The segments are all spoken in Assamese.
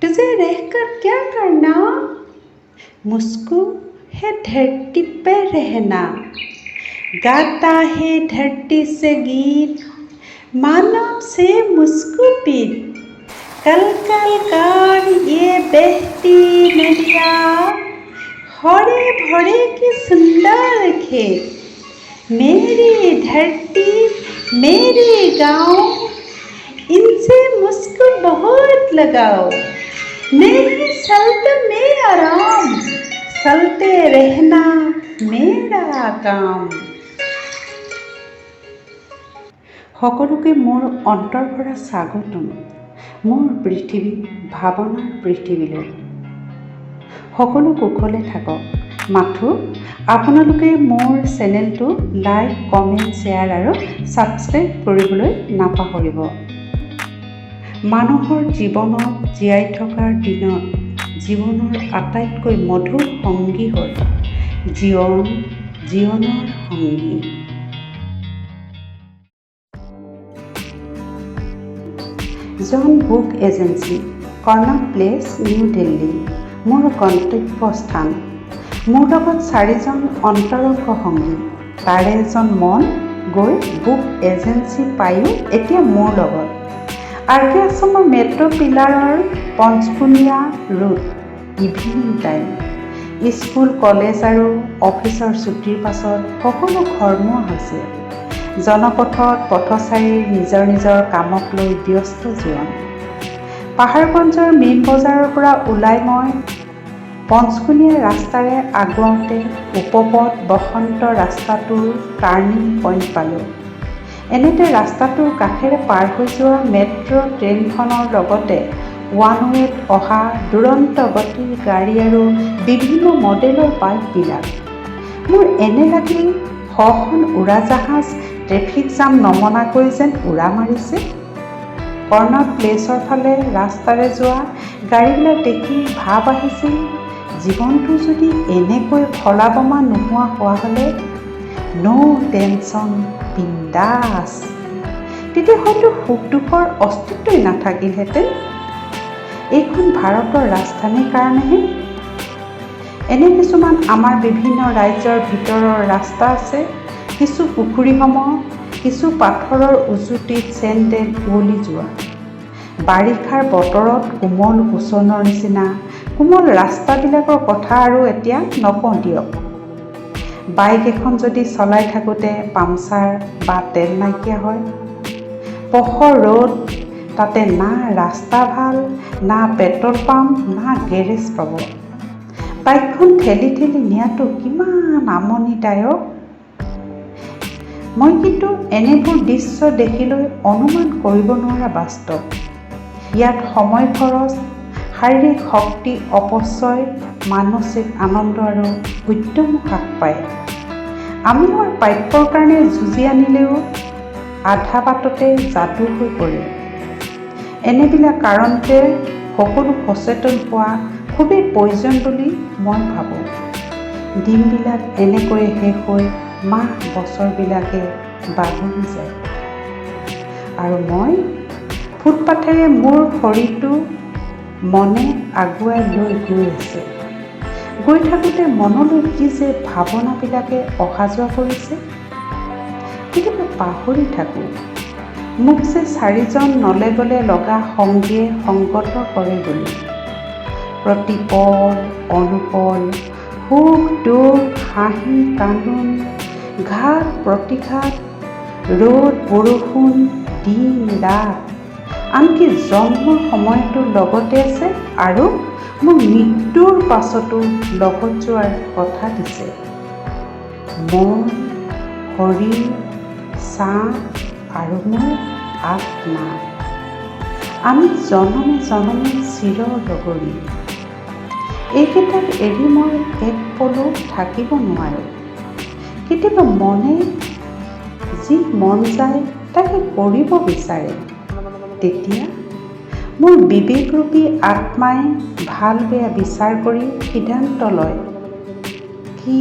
तुझे रहकर क्या करना, मुझको है धरती पर रहना। गाता है धरती से गीत, मानव से मुझको पीत। कल कल कर ये बहती नदिया, हरे भरे की सुंदर खेत। मेरी धरती मेरे गाँव, इनसे मुझको बहुत लगाओ। नहीं चलते में आराम, चलते रहना मेरा काम। সকলোকে মোৰ অন্তৰ পৰা স্বাগতম মোৰ পৃথিৱী ভাৱনাৰ পৃথিৱীলৈ। সকলো কুশলে থাকক, মাথো আপোনালোকে মোৰ চেনেলটো লাইক, কমেণ্ট, শ্বেয়াৰ আৰু ছাবস্ক্ৰাইব কৰিবলৈ নাপাহৰিব। মানুহৰ জীৱনত জীয়াই থকাৰ দিনত জীৱনৰ আটাইতকৈ মধুৰ সংগী হ'ল জীৱনৰ সংগী। জন book agency, Connaught Place, New Delhi মোৰ গন্তব্যস্থান। মোৰ লগত 4জন অন্তৰংগ সংগী, তাৰে এজন মন গৈ বুক এজেঞ্চি পায়ো এতিয়া মোৰ লগত। RK আশ্ৰমৰ মেট্ৰ' পিলাৰৰ Panchkuniya road, evening time. School, college আৰু অফিচৰ ছুটিৰ পাছত সকলো ঘৰমুৱা হৈছে। জনপথত পথচাৰীৰ নিজৰ নিজৰ কামক লৈ ব্যস্ত জীৱন। পাহাৰগঞ্জৰ মেইন বজাৰৰ পৰা ওলাই মই পঞ্চকুনীয়া ৰাস্তাৰে আগুৱাওঁতে উপপথ বসন্ত ৰাস্তাটোৰ টাৰ্ণিং পইণ্ট পালোঁ। এনেতে ৰাস্তাটোৰ কাষেৰে পাৰ হৈ যোৱা মেট্ৰ' ট্ৰেইনখনৰ লগতে ওৱান ৱেত অহা দুৰন্ত গতিৰ গাড়ী আৰু বিভিন্ন মডেলৰ বাইকবিলাক। মোৰ এনে লাগিল শখন উৰাজাহাজ ট্ৰেফিক জাম নমনাকৈ যেন উৰা মাৰিছে। কৰ্ণাট প্লেচৰ ফালে ৰাস্তাৰে যোৱা গাড়ীবিলাক দেখি ভাৱ আহিছিল, জীৱনটো যদি এনেকৈ খলা বমা নোহোৱা হোৱা হ'লে, ন' টেনশ্যন, বিন্দাছ, তেতিয়া হয়তো সুখ দুখৰ অস্তিত্বই নাথাকিলহেঁতেন। এইখন ভাৰতৰ ৰাজধানীৰ কাৰণেহে। এনে কিছুমান আমাৰ বিভিন্ন ৰাজ্যৰ ভিতৰৰ ৰাস্তা আছে, কিছু পুখুৰীসম, কিছু পাথৰৰ উজুটিত চেণ্ডেল উৱলি যোৱা। বাৰিষাৰ বতৰত কোমল কুচনৰ নিচিনা কোমল ৰাস্তাবিলাকৰ কথা আৰু এতিয়া নকওঁ দিয়ক। বাইক এখন যদি চলাই থাকোঁতে পামচাৰ বা তেল নাইকিয়া হয়, পহৰ ৰ'দ, তাতে না ৰাস্তা ভাল, না পেট্ৰল পাম্প, না গেৰেজ পাব। বাইকখন ঠেলি ঠেলি নিয়াটো কিমান আমনিদায়ক। মই কিন্তু এনেবোৰ দৃশ্য দেখিলৈ অনুমান কৰিব নোৱাৰা বাস্তৱ। ইয়াত সময় খৰচ, শাৰীৰিক শক্তি অপচয়, মানসিক আনন্দ আৰু উদ্যমো হ্ৰাস পায়। আমি আমাৰ প্ৰাপ্যৰ কাৰণে যুঁজি আনিলেও আধা বাটতে যাদু হৈ পৰে। এনেবিলাক কাৰণতে সকলো সচেতন হোৱা খুবেই প্ৰয়োজন বুলি মই ভাবোঁ। দিনবিলাক এনেকৈয়ে শেষ হৈ মাহ বছৰবিলাকে বাগৰি যায় আৰু মই ফুটপাথেৰে মোৰ শৰীৰটো মনে আগুৱাই লৈ গৈ আছে। গৈ থাকোঁতে মনলৈ কি যে ভাৱনাবিলাকে অহা যোৱা কৰিছে, কেতিয়াবা পাহৰি থাকোঁ মোক যে 4জন নলেগলে লগা সংগীয়ে সংগত কৰে বুলি। প্ৰতিপল অনুপল, সুখ দুখ, হাঁহি কান্দোন, ঘাত প্ৰতিঘাত, ৰ'দ বৰষুণ, দিন ৰাত, আনকি জন্মৰ সময়টো লগতে আছে আৰু মোৰ মৃত্যুৰ পাছতো লগত যোৱাৰ কথা দিছে। মন, শৰীৰ, ছাঁ আৰু মোৰ আত্মা, আমি জনমে জনমে চিৰ লগৰী। এইকেইটাক এৰি মই এক পলো থাকিব নোৱাৰোঁ। কেতিয়াবা মনে যি মন যায় তাকে কৰিব বিচাৰে, তেতিয়া মোৰ বিবেকৰূপী আত্মাই ভাল বেয়া বিচাৰ কৰি সিদ্ধান্ত লয়, কি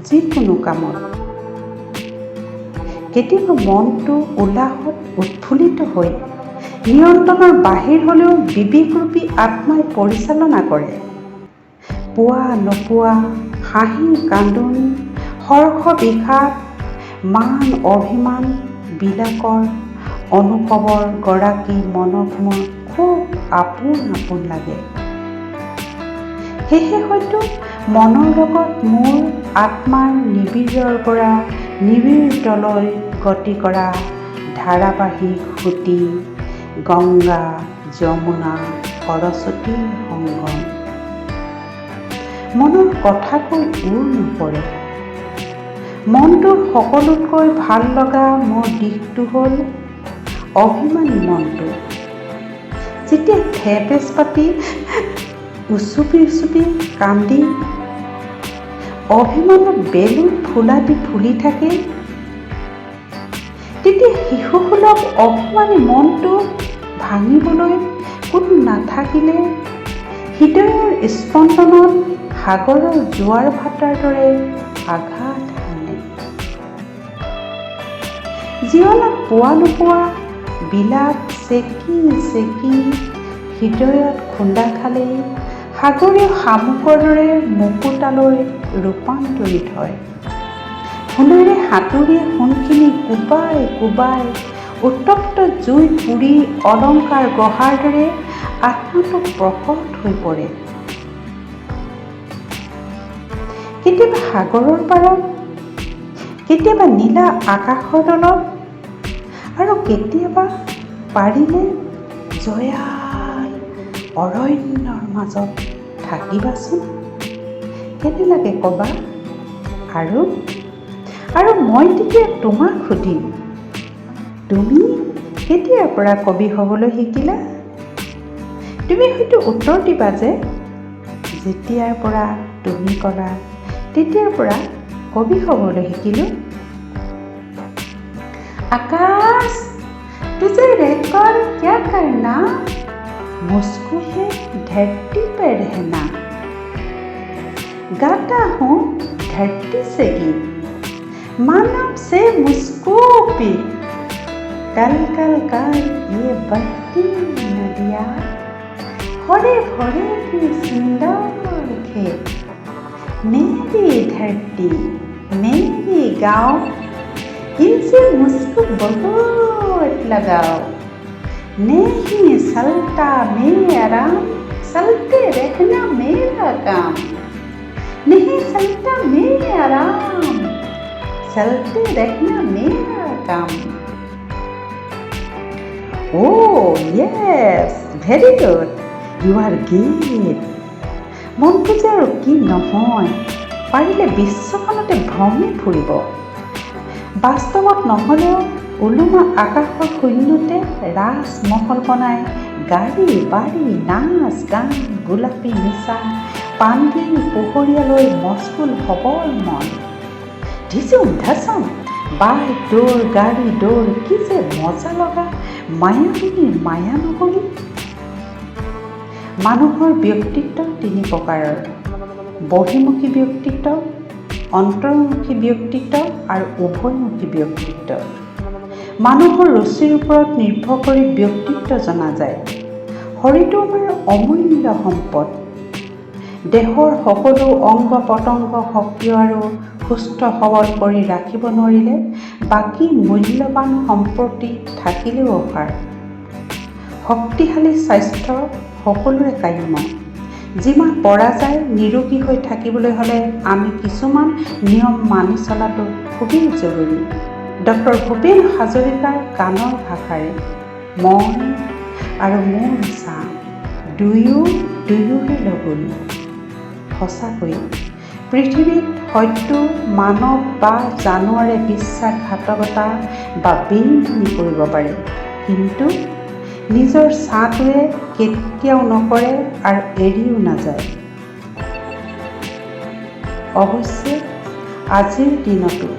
যিকোনো কামত। কেতিয়াবা মনটো উলাহত উৎফুল্লিত হৈ নিয়ন্ত্ৰণৰ বাহিৰ হ'লেও বিবেকৰূপী আত্মাই পৰিচালনা কৰে। পোৱা নোপোৱা, হাঁহি কান্দোন, হৰ্ষ বিষাদ, মান অভিমান বিলাকৰ অনুভৱৰ গৰাকী মনক মোৰ খুব আপোন আপোন লাগে। সেয়েহে হয়তো মনৰ লগত মোৰ আত্মাৰ নিবিড়ৰ পৰা নিবিড়তলৈ গতি কৰা ধাৰাবাহিক সুঁতি গংগা যমুনা সৰস্বতীৰ সংগম। মনৰ কথাকৈ উৰ নপৰে। মনটোৰ সকলোতকৈ ভাল লগা মোৰ দিশটো হ'ল অভিমানী মনটো। যেতিয়া থেপেচ পাতি উচুপি কান্দি অভিমানত বেলুন ফুলি থাকে, তেতিয়া শিশুসুলভ অভিমানী মনটো ভাঙিবলৈ কোনো নাথাকিলে হৃদয়ৰ স্পন্দনত সাগৰৰ জোৱাৰ ভাটাৰ দৰে আঘাত হানে। জীৱনত পোৱা নোপোৱা বিলাপ চেকি হৃদয়ত খুন্দা খালেই সাগৰীয় শামুকৰ দৰে মুকুতালৈ ৰূপান্তৰিত হয়। সোণেৰে সাঁতুৰিয়ে সোণখিনি কোবাই উত্তপ্ত জুই পুৰি অলংকাৰ গঢ়াৰ দৰে আত্মাটো প্ৰকট হৈ পৰে। কেতিয়াবা সাগৰৰ পাৰত, কেতিয়াবা নীলা আকাশৰ তলত, আৰু কেতিয়াবা পাৰিলে জয়াল অৰণ্যৰ মাজত থাকিবাচোন। কেনে লাগে ক'বা? আৰু মই তেতিয়া তোমাক সুধিম, তুমি কেতিয়াৰ পৰা কবি হ'বলৈ শিকিলা? তুমি হয়তো উত্তৰ দিবা যে যেতিয়াৰ পৰা তুমি ক'লা তেতিয়াৰ পৰা কবি হ'বলৈ শিকিলোঁ। आकाश तुझे रहकर क्या करना, मुझको है धरती पर रहना। गाता हूँ धरती से गीत, मानव से मुझको भी। कल कल कर ये बहती नदियाँ, हरे भरे की सुंदर खेत, मेरी धरती मेरी गाँव, इनसे मुझको बहुत लगाओ। नहीं चलता मैं आराम, चलते रहना मेरा काम। नहीं चलता मैं आराम, चलते रहना मेरा काम। Oh yes, very good. You are great. মনটো যে আৰু কি নহয়, পাৰিলে বিশ্বখনতে ভ্ৰমি ফুৰিব। বাস্তৱত নহ'লেও ওলোমা আকাশৰ শূন্যতে ৰাজমহল বনাই গাড়ী বাৰী নাচ গান গোলাপী নিচা পাণ্ডি পোহৰীয়ালৈ মস্কুল সবল মন। ধিচুম ধাচম বাইক দৌৰ গাড়ী দৌৰ, কি যে মজা লগা মায়াবিনীৰ মায়া নগৰী। মানুহৰ ব্যক্তিত্ব তিনি প্ৰকাৰৰ: বহিমুখী ব্যক্তিত্ব, অন্তৰ্মুখী ব্যক্তিত্ব আৰু উভয়মুখী ব্যক্তিত্ব। মানুহৰ ৰুচিৰ ওপৰত নিৰ্ভৰ কৰি ব্যক্তিত্ব জনা যায়। শৰীৰটো আমাৰ অমূল্য সম্পদ। দেহৰ সকলো অংগ পতংগ সক্ৰিয় আৰু সুস্থ সবল কৰি ৰাখিব নোৱাৰিলে বাকী মূল্যৱান সম্পত্তি থাকিলেও অসাৰ। শক্তিশালী স্বাস্থ্য সকলোৰে কাম্য। যিমান পৰা যায় নিৰোগী হৈ থাকিবলৈ হ'লে আমি কিছুমান নিয়ম মানি চলাটো খুবেই জৰুৰী। ডক্টৰ ভূপেন হাজৰিকাৰ গানৰ ভাষাৰে মই আৰু মোৰ চাহ দুয়োৰে লগৰী। সঁচাকৈ পৃথিৱীত হয়তো মানৱ বা জানুৱাৰে বিশ্বাসঘাতকতা বা বেইমানি কৰিব পাৰে, কিন্তু নিজৰ ছাঁটোৱে কেতিয়াও নকৰে আৰু এৰিও নাযায়। অৱশ্যে আজিৰ দিনতো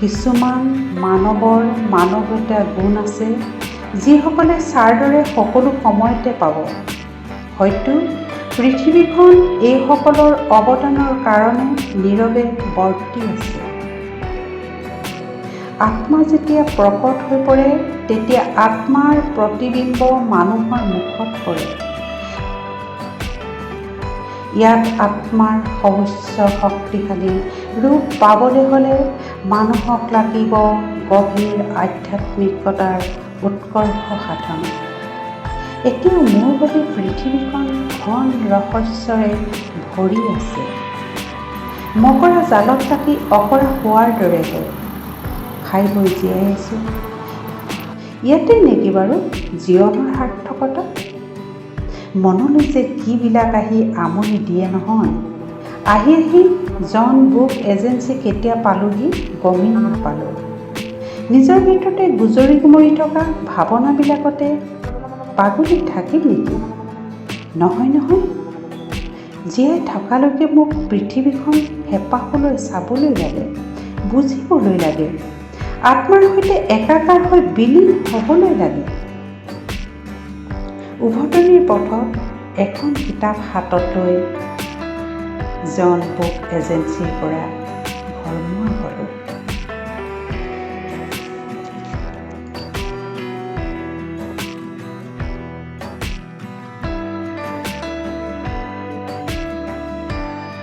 কিছুমান মানৱৰ মানৱীয়তা গুণ আছে যিসকলে ছাৰ দৰে সকলো সময়তে পাব। হয়তো পৃথিৱীখন এইসকলৰ অৱদানৰ কাৰণে নীৰৱে বৰ্তি আছে। আত্মা যেতিয়া প্ৰকট হৈ পৰে তেতিয়া আত্মাৰ প্ৰতিবিম্ব মানুহৰ মুখত পৰে। ইয়াত আত্মাৰ সৰ্বোচ্চ শক্তিশালী ৰূপ পাবলৈ হ'লে মানুহক লাগিব গভীৰ আধ্যাত্মিকতাৰ উৎকৰ্ষ সাধন। এতিয়াও মোৰ বাবে পৃথিৱীখন ঘন ৰহস্যৰে ভৰি আছে। মকৰা জালত থাকি অকৰা হোৱাৰ দৰে হয়। খাই বৈ জীয়াই আছোঁ। ইয়াতে নেকি বাৰু জীৱনৰ সাৰ্থকতা? মনলৈ যে কিবিলাক আহি আমনি দিয়ে নহয়। আহি জন বুক এজেঞ্চি কেতিয়া পালোহি গমেই নাপালোঁ। নিজৰ ভিতৰতে গুজৰি গুমৰি থকা ভাৱনাবিলাকতে পাগলী থাকিল নেকি? নহয় নহয়, জীয়াই থকালৈকে মোক পৃথিৱীখন হেঁপাহলৈ চাবলৈ লাগে, বুজিবলৈ লাগে, আত্মাৰ সৈতে একাকাৰ হৈ বিলীন হ'বলৈ লাগে। উভতনিৰ পথত এখন কিতাপ হাতত লৈ জন বুক এজেঞ্চিৰ পৰা ঘৰমুৱা হ'লোঁ।